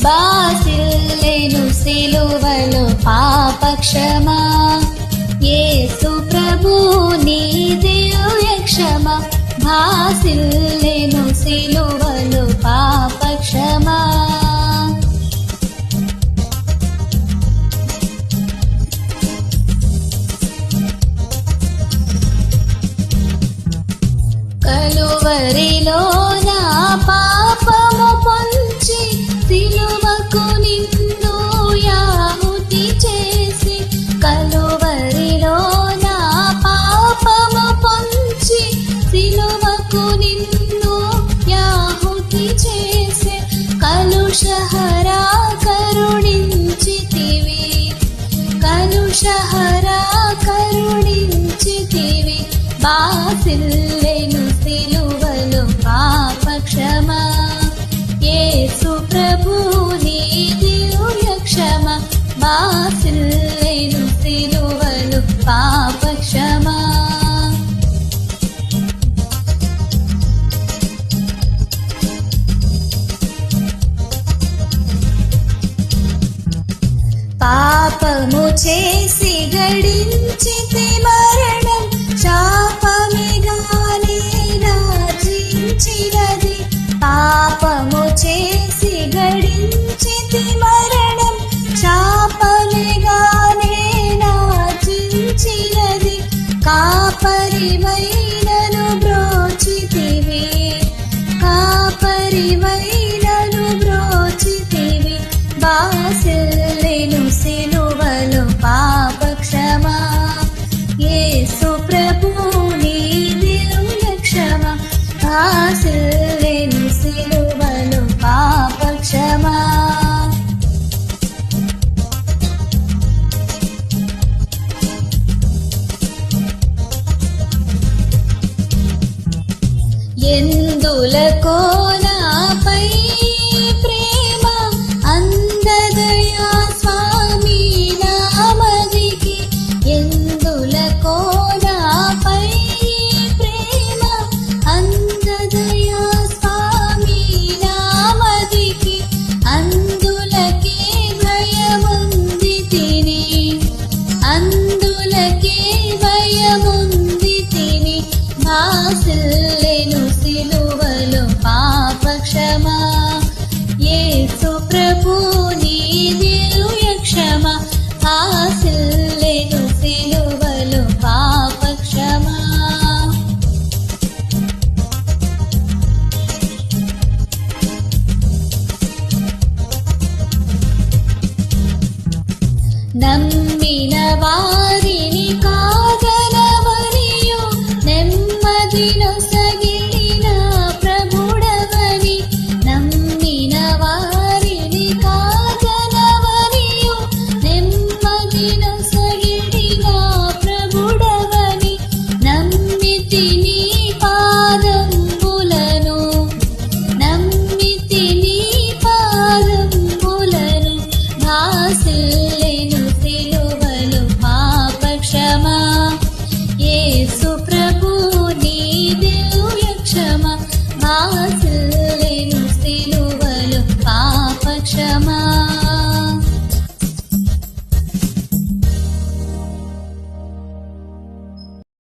బాసిల్లెను సిలువలో పాపక్షమా, యేసు ప్రభు నీ దివ్య క్షమా. బాసిల్లెను సిలువలో పాపక్షమా. కలువరిలో నా పాపము పొంచి సిలువకు నిన్ను యాహుతి చేసి, కలువరిలో నా పాపము పొంచి సిలువకు నిన్ను యాహుతి చేసి, కలుషహరా కరుణించితివి, కలుషహరా కరుణించితివి. బాసిల్లెను సిలువలో పాపక్షమా, యేసు ప్రభు నీ దివ్య క్షమా. బాసిల్లెను సిలువలో పాపక్షమా. పాపము చేసి గడించితి మరణం, శాపమిగానే నార్జించినది. పాపము చేసి గడించితి మరణం, శాపమిగానే నార్జించినది. కాపరివైనను బ్రోచితివి, కాపరివైనను బ్రోచితివి. బాసిల్లెను సిలువలో పాపక్షమా, యేసు ప్రభు నీ దివ్య క్షమా. బాసిల్లెను సిలువలో పాపక్షమా. ఎందులకో నాపై ప్రేమ అందదయా స్వామి నామదికి, ఎందులకో నాపై ప్రేమ అందదయా స్వామి నామదికి. అందులకే భయముంది తిని, అందులకే భయముంది తిని. బాసిల్లెను సిలువలో పాపక్షమా, యేసు ప్రభు నీ దివ్య క్షమా. బాసిల్లెను సిలువలో పాపక్షమా. నమ్మిన వారి